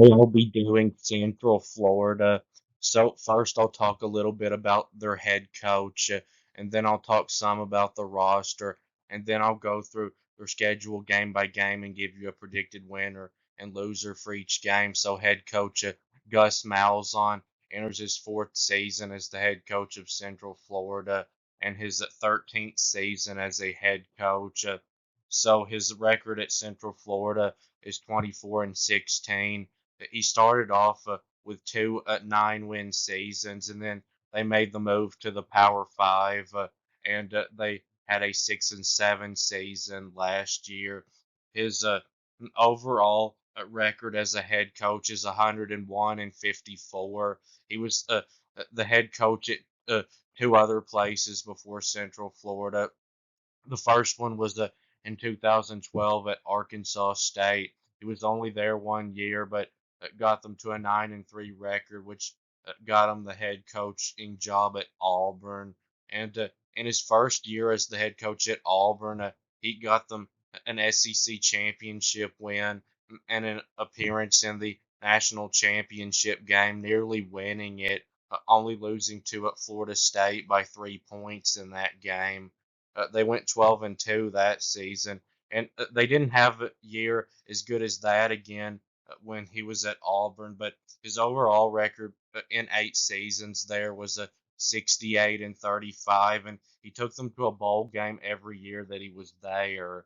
I'll be doing Central Florida. So first I'll talk a little bit about their head coach, and then I'll talk some about the roster, and then I'll go through their schedule game by game and give you a predicted winner and loser for each game. So head coach Gus Malzahn enters his fourth season as the head coach of Central Florida and his 13th season as a head coach. So his record at Central Florida is 24 and 16. He started off with two 9-win seasons, and then they made the move to the Power Five, and they had a 6 and 7 season last year. His overall record as a head coach is 101 and 54. He was the head coach at two other places before Central Florida. The first one was in 2012 at Arkansas State. He was only there 1 year, but got them to a 9-3 record, which got him the head coaching job at Auburn. And in his first year as the head coach at Auburn, he got them an SEC championship win and an appearance in the national championship game, nearly winning it, only losing to Florida State by 3 points in that game. They went 12-2 that season, and they didn't have a year as good as that again when he was at Auburn. But his overall record in 8 seasons there was a 68 and 35, and he took them to a bowl game every year that he was there.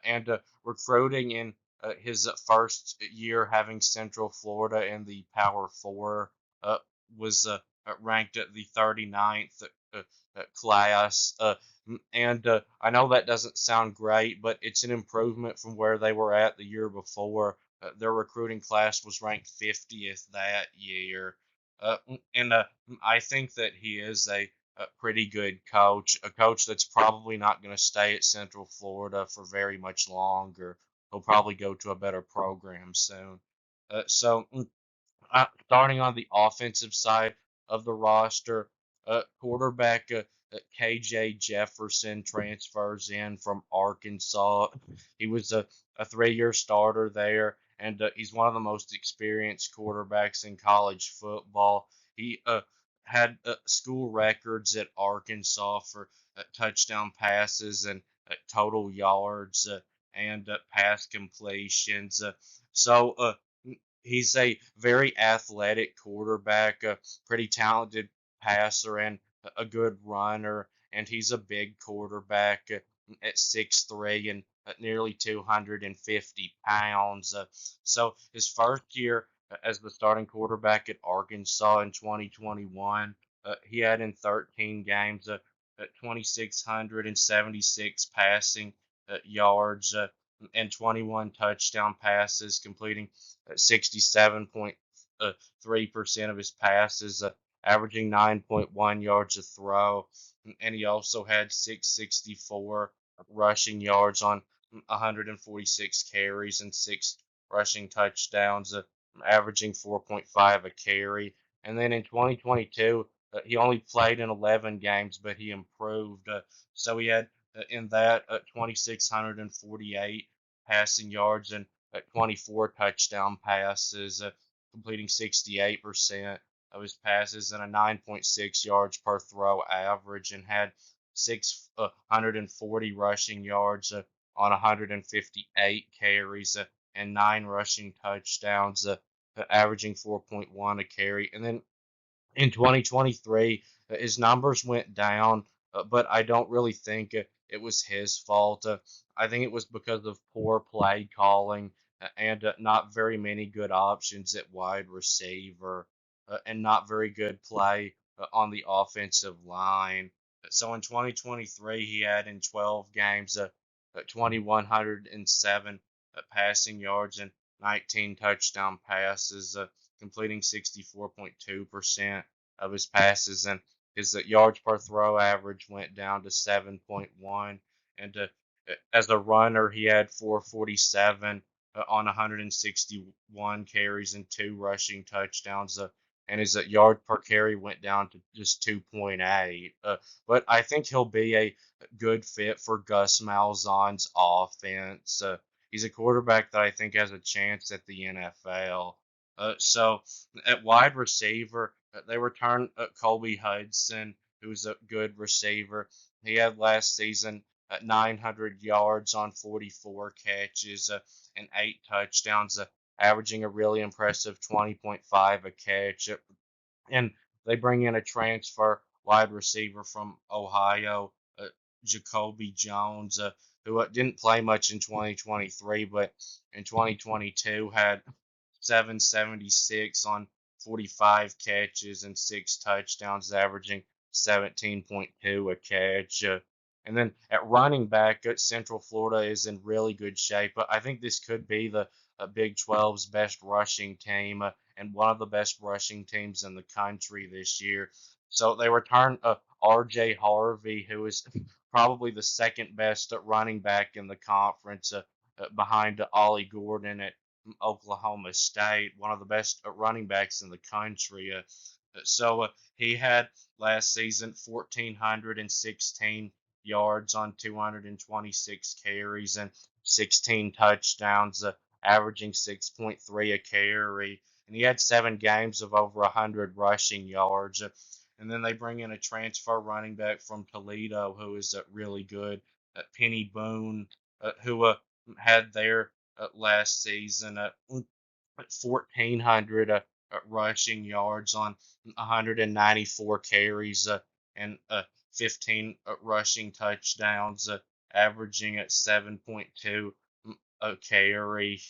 And recruiting in his first year having Central Florida in the Power Four uh, was ranked at the 39th class. And I know that doesn't sound great, but it's an improvement from where they were at the year before. Their recruiting class was ranked 50th that year. And I think that he is a pretty good coach, a coach that's probably not going to stay at Central Florida for very much longer. He'll probably go to a better program soon. So, starting on the offensive side of the roster, quarterback KJ Jefferson transfers in from Arkansas. He was a 3 year starter there, and he's one of the most experienced quarterbacks in college football. He had school records at Arkansas for touchdown passes and total yards and pass completions. So he's a very athletic quarterback, a pretty talented passer, and a good runner. And he's a big quarterback at 6'3" and nearly 250 pounds. So his first year as the starting quarterback at Arkansas in 2021, he had in 13 games 2,676 passing yards and 21 touchdown passes, completing 67.3% of his passes, averaging 9.1 yards a throw. And he also had 664 rushing yards on 146 carries and six rushing touchdowns, averaging 4.5 a carry. And then in 2022, he only played in 11 games, but he improved. So he had in that 2,648 passing yards and 24 touchdown passes, completing 68% of his passes and a 9.6 yards per throw average, and had 640 rushing yards on 158 carries and nine rushing touchdowns, averaging 4.1 a carry. And then in 2023, his numbers went down, but I don't really think it was his fault. I think it was because of poor play calling and not very many good options at wide receiver and not very good play on the offensive line. So in 2023, he had in 12 games 2,107 passing yards and 19 touchdown passes, completing 64.2% of his passes, and his yards per throw average went down to 7.1. And as a runner, he had 447 on 161 carries and two rushing touchdowns. And his yard per carry went down to just 2.8. But I think he'll be a good fit for Gus Malzahn's offense. he's a quarterback that I think has a chance at the NFL. So at wide receiver, they returned Colby Hudson, who's a good receiver. He had last season 900 yards on 44 catches and 8 touchdowns, averaging a really impressive 20.5 a catch. And they bring in a transfer wide receiver from Ohio, Jacoby Jones, who didn't play much in 2023, but in 2022 had 776 on 45 catches and 6 touchdowns, averaging 17.2 a catch. And then at running back, Central Florida is in really good shape. I think this could be the Big 12's best rushing team and one of the best rushing teams in the country this year. So they return R.J. Harvey, who is probably the second best running back in the conference, behind Ollie Gordon at Oklahoma State, one of the best running backs in the country. So he had last season 1,416 yards on 226 carries and 16 touchdowns, averaging 6.3 a carry. And he had 7 games of over 100 rushing yards. And then they bring in a transfer running back from Toledo who is really good, Penny Boone, who had their last season 1,400 rushing yards on 194 carries and 15 rushing touchdowns, averaging at 7.2 a carry.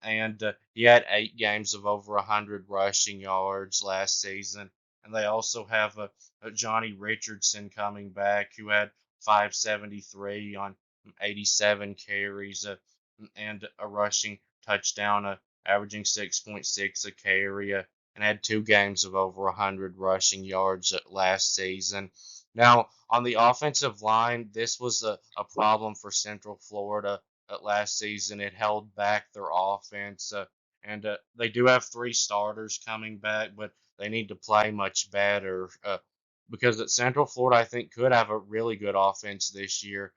And he had 8 games of over 100 rushing yards last season. And they also have Johnny Richardson coming back, who had 573 on 87 carries and a rushing touchdown, averaging 6.6 a carry, and had 2 games of over 100 rushing yards last season. Now, on the offensive line, this was a problem for Central Florida last season. It held back their offense, and they do have 3 starters coming back, but they need to play much better because at Central Florida, I think, could have a really good offense this year,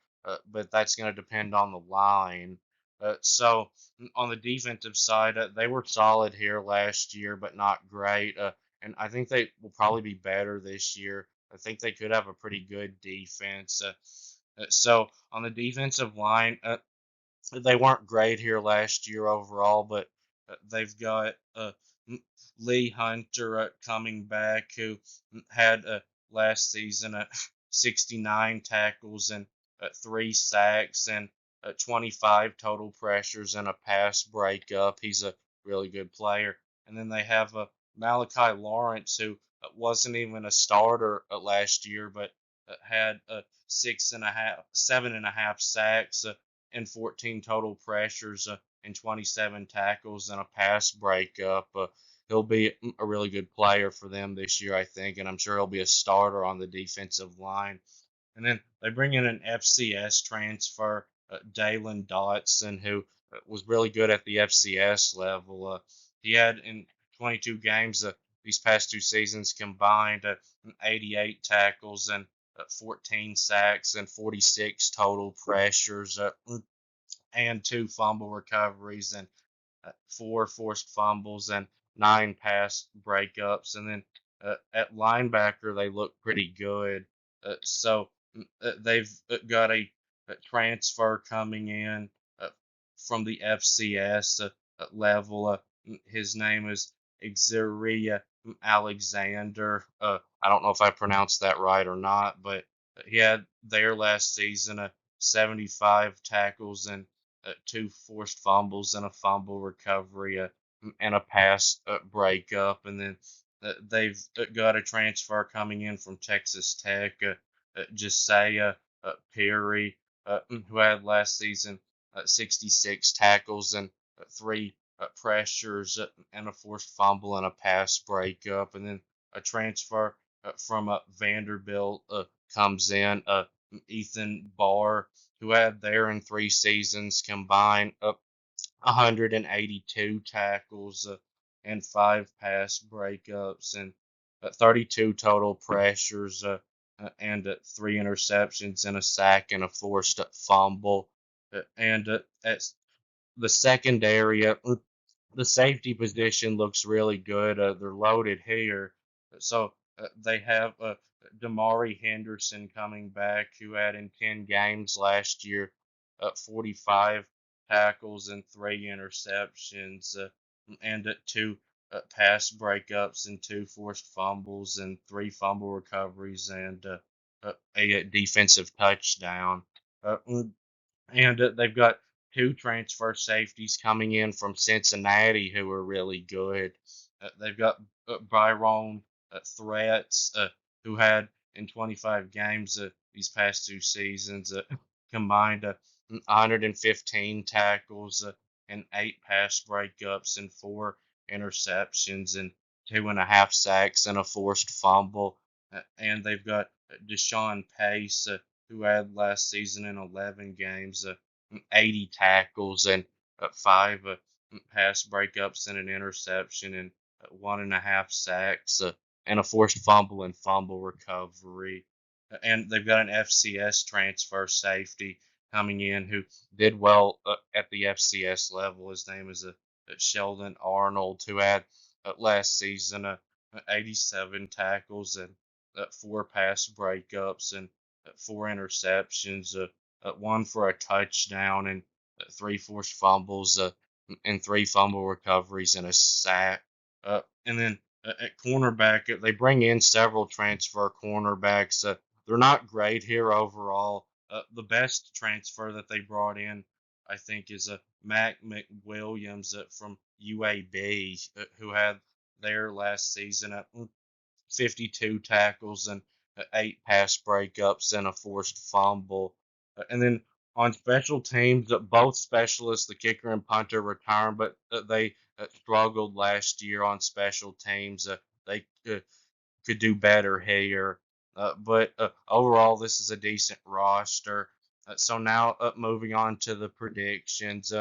but that's going to depend on the line. So on the defensive side, they were solid here last year, but not great. And I think they will probably be better this year. I think they could have a pretty good defense. So on the defensive line, they weren't great here last year overall, but they've got Lee Hunter coming back, who had last season 69 tackles and 3 sacks and 25 total pressures and a pass breakup. He's a really good player. And then they have Malachi Lawrence, who wasn't even a starter last year, but had 7.5 sacks and 14 total pressures and 27 tackles and a pass breakup. He'll be a really good player for them this year, I think, and I'm sure he'll be a starter on the defensive line. And then they bring in an FCS transfer, Dalen Dotson, who was really good at the FCS level. He had in 22 games these past 2 seasons combined 88 tackles and 14 sacks and 46 total pressures and 2 fumble recoveries and 4 forced fumbles and 9 pass breakups. And then at linebacker, they look pretty good. So they've got a transfer coming in from the FCS level. His name is Xavier Alexander. I don't know if I pronounced that right or not, but he had there last season 75 tackles and 2 forced fumbles and a fumble recovery and a pass breakup. And then they've got a transfer coming in from Texas Tech, Josiah Perry, who had last season 66 tackles and 3 pressures and a forced fumble and a pass breakup. And then a transfer from Vanderbilt comes in, Ethan Barr, who had there in 3 seasons combined 182 tackles and 5 pass breakups and 32 total pressures and 3 interceptions and a sack and a forced fumble. and at the secondary, the safety position looks really good. They're loaded here. So they have Damari Henderson coming back, who had in 10 games last year 45 tackles and 3 interceptions, and two pass breakups and 2 forced fumbles and 3 fumble recoveries and a defensive touchdown. And they've got two transfer safeties coming in from Cincinnati who are really good. They've got Byron Threats, who had in 25 games these past 2 seasons combined 115 tackles and 8 pass breakups and 4 interceptions and 2.5 sacks and a forced fumble. And they've got Deshaun Pace, who had last season in 11 games 80 tackles and 5 pass breakups and an interception and 1.5 sacks and a forced fumble and fumble recovery. And they've got an FCS transfer safety coming in who did well at the FCS level. His name is Sheldon Arnold, who had last season 87 tackles and 4 pass breakups and 4 interceptions, one for a touchdown, and 3 forced fumbles, and 3 fumble recoveries, and a sack. And then at cornerback, they bring in several transfer cornerbacks. They're not great here overall. The best transfer that they brought in, I think, is Mac McWilliams from UAB, who had their last season at 52 tackles and 8 pass breakups and a forced fumble. And then on special teams, both specialists, the kicker and punter, returned, but they struggled last year on special teams. They could do better here. But overall, this is a decent roster. So now moving on to the predictions.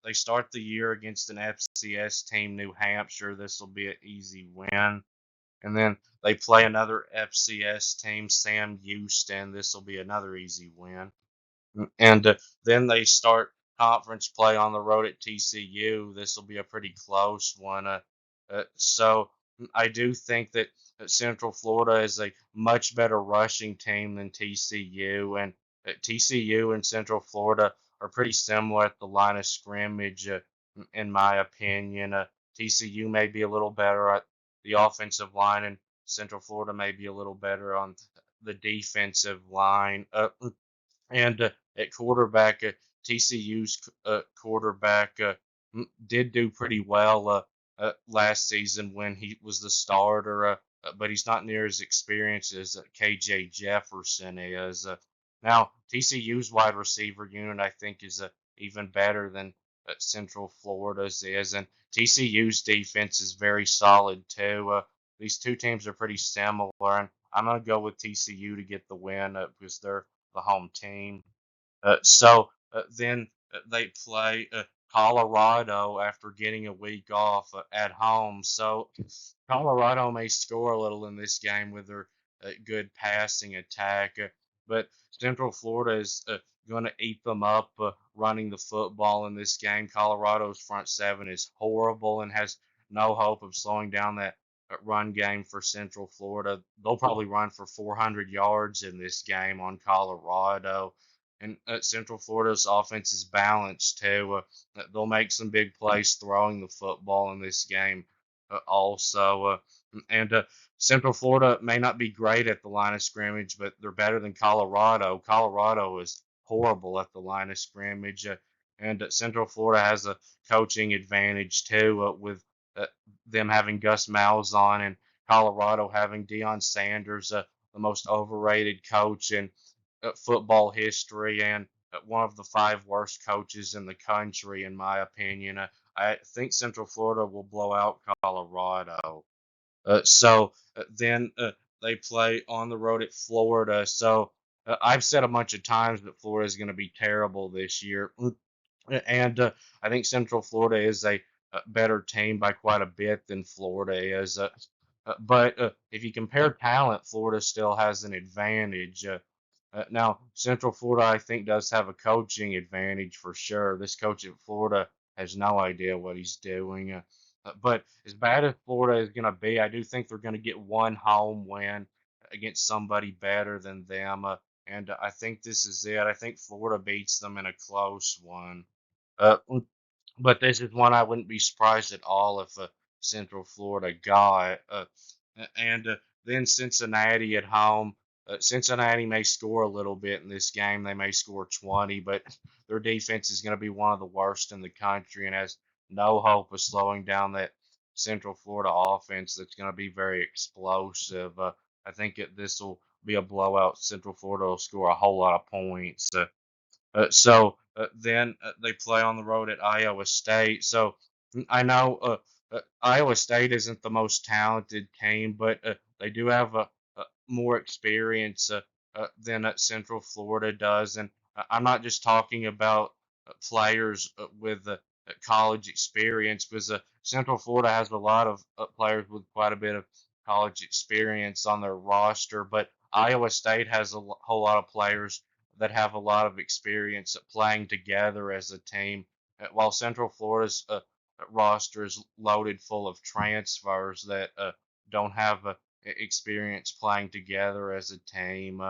They start the year against an FCS team, New Hampshire. This will be an easy win. And then they play another FCS team, Sam Houston. This will be another easy win. And then they start conference play on the road at TCU. This will be a pretty close one. So I do think that Central Florida is a much better rushing team than TCU, and TCU and Central Florida are pretty similar at the line of scrimmage, in my opinion. TCU may be a little better at the offensive line, and Central Florida may be a little better on the defensive line. And at quarterback, TCU's quarterback did do pretty well last season when he was the starter, but he's not near as experienced as KJ Jefferson is. Now, TCU's wide receiver unit, I think, is even better than Central Florida's is, and TCU's defense is very solid too. These two teams are pretty similar, and I'm going to go with TCU to get the win because they're the home team. So then they play Colorado after getting a week off at home. So Colorado may score a little in this game with their good passing attack, but Central Florida is going to eat them up running the football in this game. Colorado's front seven is horrible and has no hope of slowing down that run game for Central Florida. They'll probably run for 400 yards in this game on Colorado. And Central Florida's offense is balanced too. They'll make some big plays throwing the football in this game also. And Central Florida may not be great at the line of scrimmage, but they're better than Colorado. Colorado is horrible at the line of scrimmage. And Central Florida has a coaching advantage too, with uh, them having Gus Malzahn and Colorado having Deion Sanders, the most overrated coach in football history and one of the 5 worst coaches in the country, in my opinion. I think Central Florida will blow out Colorado. So then they play on the road at Florida. So I've said a bunch of times that Florida is going to be terrible this year. And I think Central Florida is a better team by quite a bit than Florida is. But if you compare talent, Florida still has an advantage. Now, Central Florida, I think, does have a coaching advantage for sure. This coach at Florida has no idea what he's doing. But as bad as Florida is going to be, I do think they're going to get one home win against somebody better than them. And I think this is it. I think Florida beats them in a close one. Uh, but this is one I wouldn't be surprised at all if Central Florida got. And then Cincinnati at home. Cincinnati may score a little bit in this game. They may score 20, but their defense is going to be one of the worst in the country and has no hope of slowing down that Central Florida offense that's going to be very explosive. I think this will be a blowout. Central Florida will score a whole lot of points. So then they play on the road at Iowa State. So I know Iowa State isn't the most talented team, but they do have more experience than Central Florida does. And I'm not just talking about players with college experience, because Central Florida has a lot of players with quite a bit of college experience on their roster, but Iowa State has a whole lot of players that have a lot of experience at playing together as a team, while Central Florida's roster is loaded full of transfers that don't have experience playing together as a team.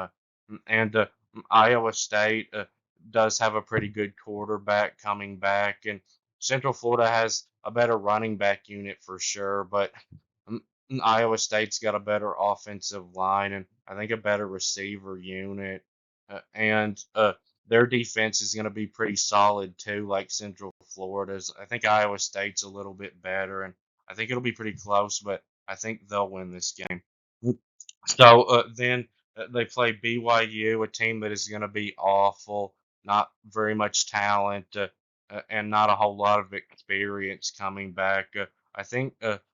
And Iowa State does have a pretty good quarterback coming back, and Central Florida has a better running back unit for sure, but um, Iowa State's got a better offensive line and I think a better receiver unit. And their defense is going to be pretty solid too, like Central Florida's. I think Iowa State's a little bit better, and I think it'll be pretty close, but I think they'll win this game. So then they play BYU, a team that is going to be awful, not very much talent, and not a whole lot of experience coming back. I think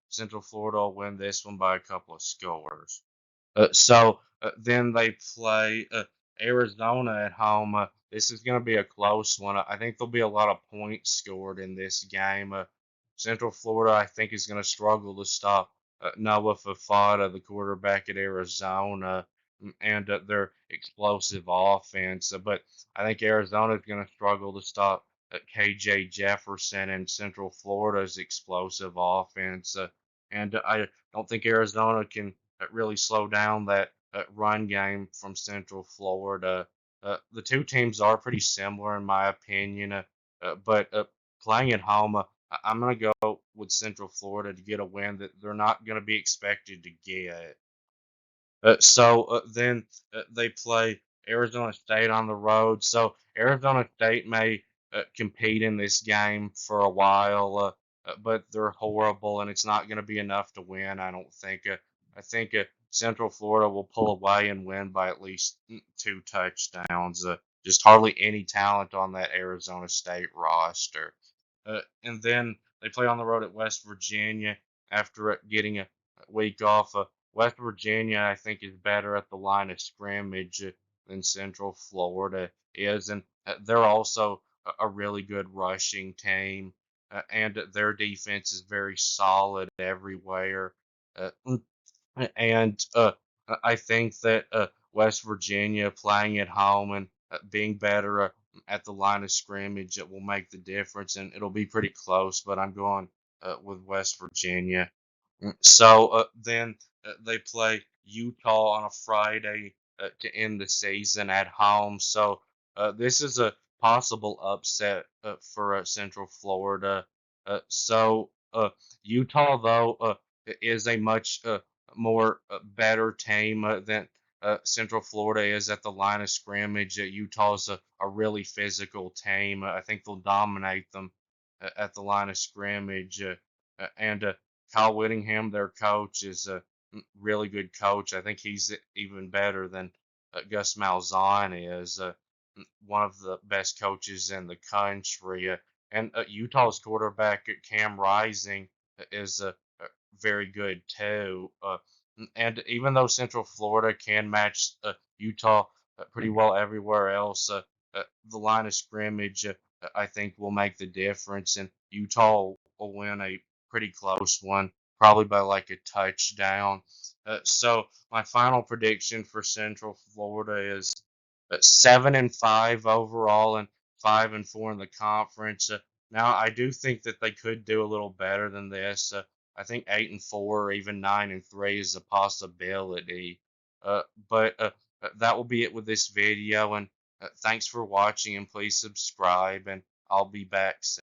Central Florida will win this one by a couple of scores. Then they play Arizona at home. This is going to be a close one. I think there'll be a lot of points scored in this game. Central Florida, I think, is going to struggle to stop Noah Fafada, the quarterback at Arizona, and their explosive offense. But I think Arizona is going to struggle to stop KJ Jefferson and Central Florida's explosive offense. And I don't think Arizona can really slow down that run game from Central Florida. The two teams are pretty similar in my opinion, but playing at home, I'm going to go with Central Florida to get a win that they're not going to be expected to get. So then they play Arizona State on the road. So Arizona State may compete in this game for a while, but they're horrible, and it's not going to be enough to win. I don't think. I think Central Florida will pull away and win by at least two touchdowns. Just hardly any talent on that Arizona State roster. And then they play on the road at West Virginia after getting a week off. West Virginia, I think, is better at the line of scrimmage than Central Florida is, and they're also a really good rushing team, and their defense is very solid everywhere. Uh, and I think that West Virginia playing at home and being better at the line of scrimmage, it will make the difference, and it'll be pretty close. But I'm going with West Virginia. So then they play Utah on a Friday to end the season at home. So this is a possible upset for Central Florida. So Utah, though, is a much more better team than Central Florida is at the line of scrimmage. Utah's a really physical team. I think they'll dominate them at the line of scrimmage. And Kyle Whittingham, their coach, is a really good coach. I think he's even better than Gus Malzahn is, one of the best coaches in the country. And Utah's quarterback, Cam Rising, is very good too. And even though Central Florida can match Utah pretty well everywhere else, the line of scrimmage, I think, will make the difference, and Utah will win a pretty close one, probably by like a touchdown. So my final prediction for Central Florida is 7-5 overall and 5-4 in the conference. Now I do think that they could do a little better than this. I think 8-4 or even 9-3 is a possibility. Uh, but that will be it with this video, and thanks for watching. And please subscribe, and I'll be back soon.